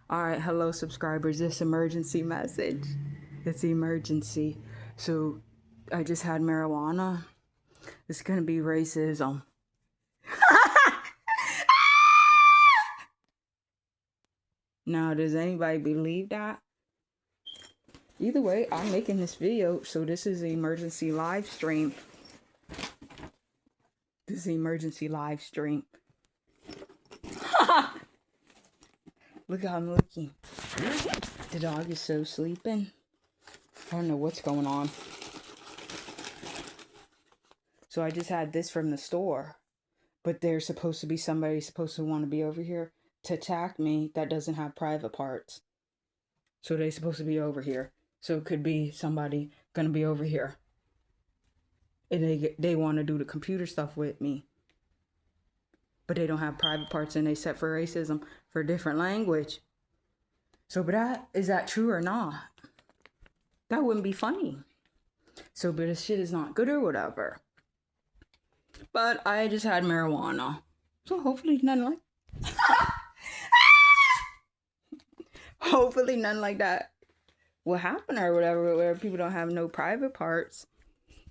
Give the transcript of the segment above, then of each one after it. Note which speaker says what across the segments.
Speaker 1: Alright, hello subscribers. This emergency message. It's emergency. So I just had marijuana. It's gonna be racism. Now, does anybody believe that? Either way, I'm making this video, so this is an emergency live stream. This is an emergency live stream. Look how I'm looking. The dog is so sleeping. I don't know what's going on. So I just had this from the store. But there's supposed to be somebody supposed to want to be over here to attack me that doesn't have private parts. So they're supposed to be over here. So it could be somebody gonna be over here. And they want to do the computer stuff with me. But they don't have private parts and they set for racism for a different language. So but is that true or not? That wouldn't be funny. So but this shit is not good or whatever. But I just had marijuana. So hopefully none like hopefully none like that will happen or whatever, where people don't have no private parts.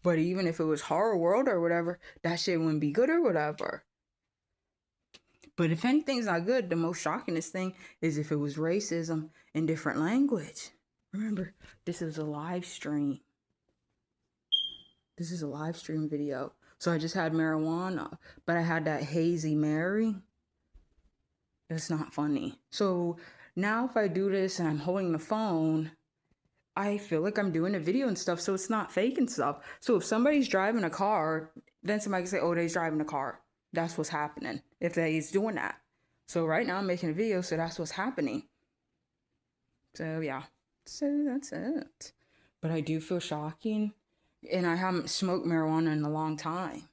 Speaker 1: But even if it was horror world or whatever, that shit wouldn't be good or whatever. But if anything's not good, the most shockingest thing is if it was racism in different language. Remember, this is a live stream. This is a live stream video. So I just had marijuana, but I had that hazy Mary. That's not funny. So now if I do this and I'm holding the phone, I feel like I'm doing a video and stuff, so it's not fake and stuff. So if somebody's driving a car, then somebody can say, oh, they's driving a car. That's what's happening if they's doing that. So right now I'm making a video, so that's what's happening. So yeah, so that's it. But I do feel shocking, and I haven't smoked marijuana in a long time.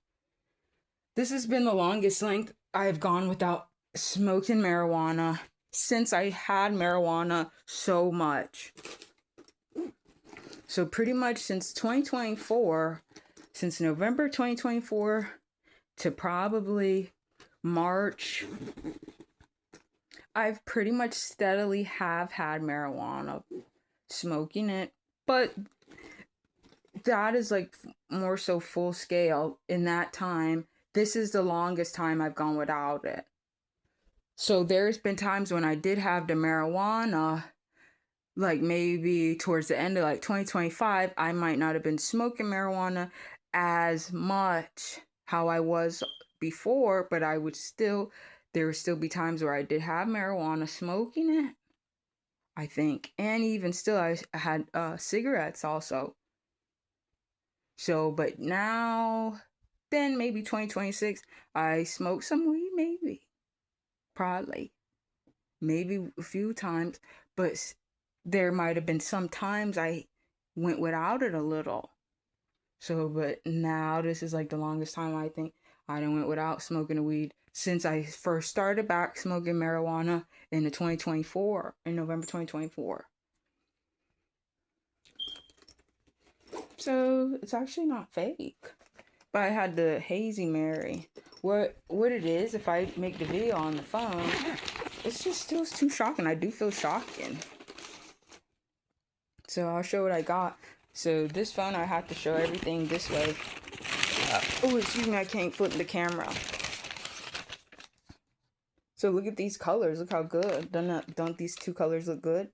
Speaker 1: This has been the longest length I've gone without smoking marijuana since I had marijuana so much. So pretty much since 2024, since November 2024 to probably March, I've pretty much steadily have had marijuana, smoking it, but that is like more so full scale in that time. This is the longest time I've gone without it. So there's been times when I did have the marijuana, like maybe towards the end of like 2025, I might not have been smoking marijuana as much how I was before, but there would still be times where I did have marijuana smoking it, I think. And even still, I had cigarettes also. So, but now, then maybe 2026, I smoked some weed, maybe. Probably. Maybe a few times, but there might have been some times I went without it a little. So, but now this is like the longest time I think I done went without smoking a weed since I first started back smoking marijuana in November 2024. So it's actually not fake. But I had the hazy Mary. What it is, if I make the video on the phone, it's just still too shocking. I do feel shocking. So I'll show what I got. So this phone, I have to show everything this way. Oh, excuse me, I can't flip the camera. So look at these colors. Look how good. Don't these two colors look good?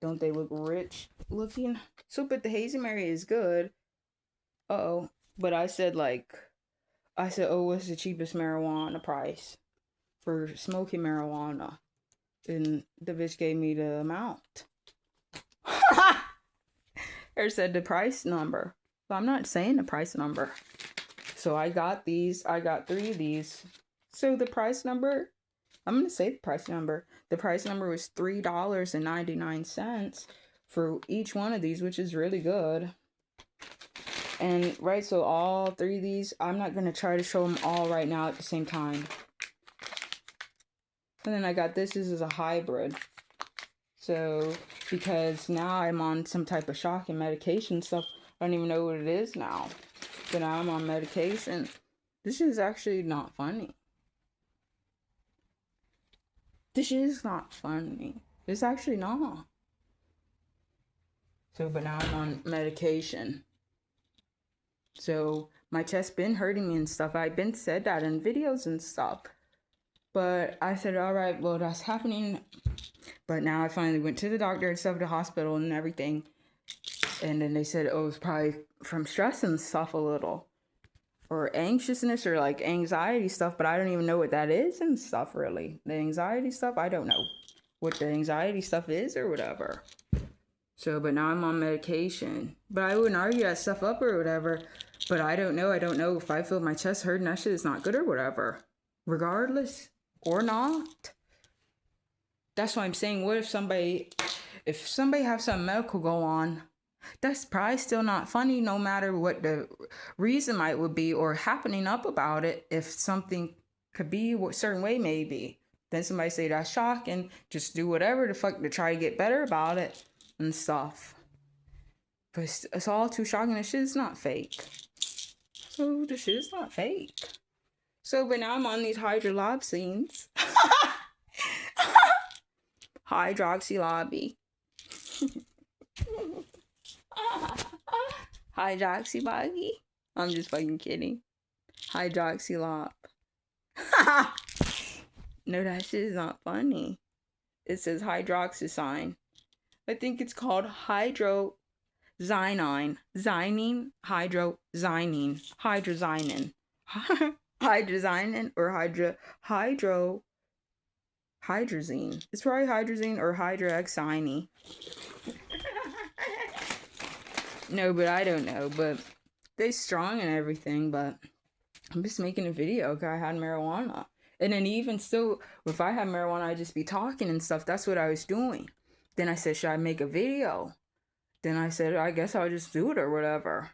Speaker 1: Don't they look rich looking? So, but the Hazy Mary is good. Uh-oh. But I said, oh, what's the cheapest marijuana price for smoking marijuana? And the bitch gave me the amount. Or said the price number. But I'm not saying the price number. So I got these. I got 3 of these. So the price number, I'm going to say the price number. The price number was $3.99 for each one of these, which is really good. And right, so all 3 of these, I'm not going to try to show them all right now at the same time. And then I got this is a hybrid. So, because now I'm on some type of shocking medication stuff. I don't even know what it is now. But now I'm on medication. This is actually not funny. This shit is not funny. It's actually not. So, but now I'm on medication. So my chest been hurting me and stuff. I've been said that in videos and stuff. But I said, all right, well, that's happening. But now I finally went to the doctor and stuff, the hospital and everything. And then they said, oh, it's probably from stress and stuff a little. Or anxiousness or like anxiety stuff. But I don't even know what that is and stuff, really. The anxiety stuff, I don't know what the anxiety stuff is or whatever. So, but now I'm on medication. But I wouldn't argue that stuff up or whatever. But I don't know. I don't know if I feel my chest hurting, that shit is not good or whatever. Regardless or not. That's why I'm saying, what if somebody have some medical go on, that's probably still not funny no matter what the reason might would be or happening up about it. If something could be a certain way, maybe. Then somebody say that's shocking. Just do whatever the fuck to try to get better about it and stuff. But it's all too shocking. This shit is not fake. So the shit is not fake. So, but now I'm on these hydroxylobenes. Hydroxylobe. Hydroxybuggy. I'm just fucking kidding. Hydroxylob. No, that shit is not funny. It says hydroxyzine. I think it's called hydroxynine. Zynine, hydroxynine, hydroxynin. Hydroxynin or hydrazine. It's probably hydrazine or hydroxyne. No, but I don't know. But they strong and everything. But I'm just making a video because I had marijuana. And then even still, if I had marijuana, I'd just be talking and stuff. That's what I was doing. Then I said, should I make a video? Then I said, I guess I'll just do it or whatever.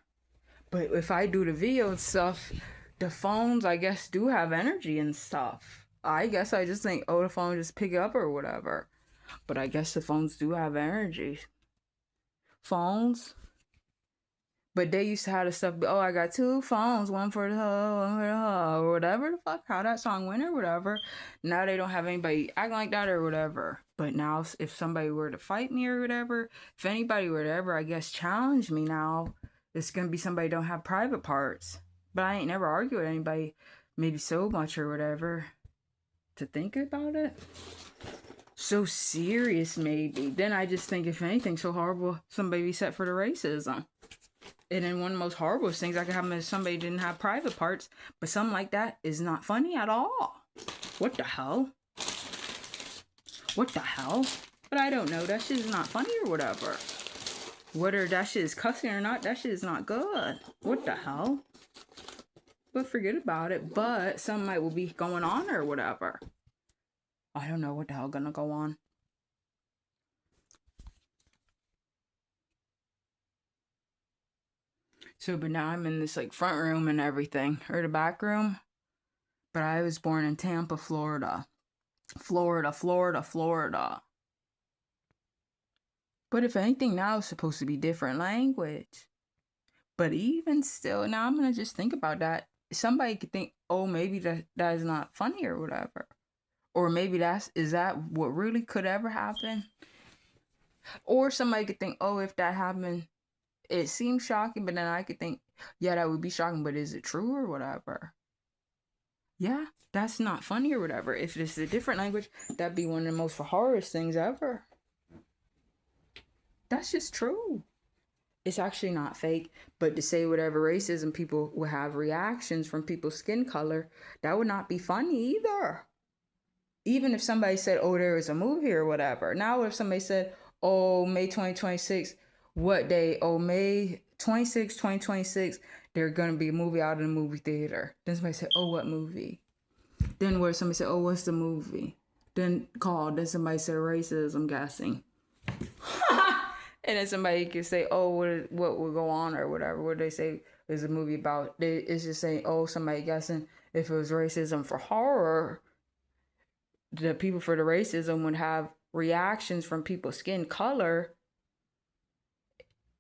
Speaker 1: But if I do the video and stuff, the phones, I guess, do have energy and stuff. I guess I just think, oh, the phone just pick it up or whatever. But I guess the phones do have energy. Phones. But they used to have the stuff, oh, I got 2 phones, one for the hoe, one for the hoe, or whatever the fuck, how that song went or whatever. Now they don't have anybody acting like that or whatever. But now if somebody were to fight me or whatever, if anybody were to ever, I guess, challenge me now, it's going to be somebody don't have private parts. But I ain't never argued with anybody, maybe so much or whatever, to think about it. So serious, maybe. Then I just think, if anything so horrible, somebody be set for the racism. And then one of the most horrible things that could happen is somebody didn't have private parts, but something like that is not funny at all. What the hell? What the hell? But I don't know. That shit is not funny or whatever. Whether that shit is cussing or not, that shit is not good. What the hell? But forget about it. But something will be going on or whatever. I don't know what the hell gonna go on. So, but now I'm in this like front room and everything, or the back room. But I was born in Tampa, Florida. Florida. But if anything, now it's supposed to be different language. But even still, now I'm gonna just think about that. Somebody could think, oh, maybe that is not funny or whatever. Or maybe is that what really could ever happen? Or somebody could think, oh, if that happened, it seems shocking, but then I could think, yeah, that would be shocking, but is it true or whatever? Yeah, that's not funny or whatever. If this is a different language, that'd be one of the most horrorest things ever. That's just true. It's actually not fake, but to say whatever racism people will have reactions from people's skin color, that would not be funny either. Even if somebody said, oh, there was a movie or whatever. Now if somebody said, oh, May 2026, what day? Oh, May 26, 2026, there's going to be a movie out in the movie theater. Then somebody said, oh, what movie? Then where somebody said, oh, what's the movie? Then called. Then somebody said racism, I'm guessing. And then somebody could say, oh, what will go on or whatever. What they say is a movie about. It's just saying, oh, somebody guessing if it was racism for horror. The people for the racism would have reactions from people's skin color.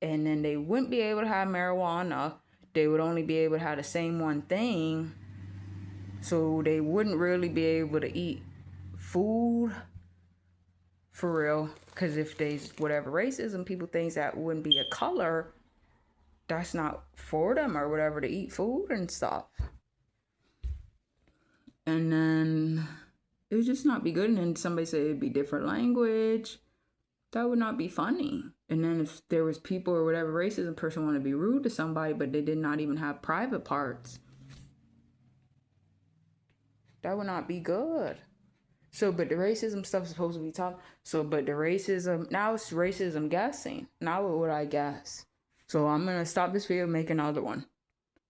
Speaker 1: And then they wouldn't be able to have marijuana. They would only be able to have the same one thing. So they wouldn't really be able to eat food For real. Because if there's whatever racism, people think that wouldn't be a color, that's not for them or whatever to eat food and stuff. And then it would just not be good. And then somebody say it'd be different language. That would not be funny. And then if there was people or whatever racism person wanted to be rude to somebody, but they did not even have private parts, that would not be good. So, but the racism stuff is supposed to be taught. So, but the racism, now it's racism guessing. Now what would I guess? So I'm going to stop this video and make another one.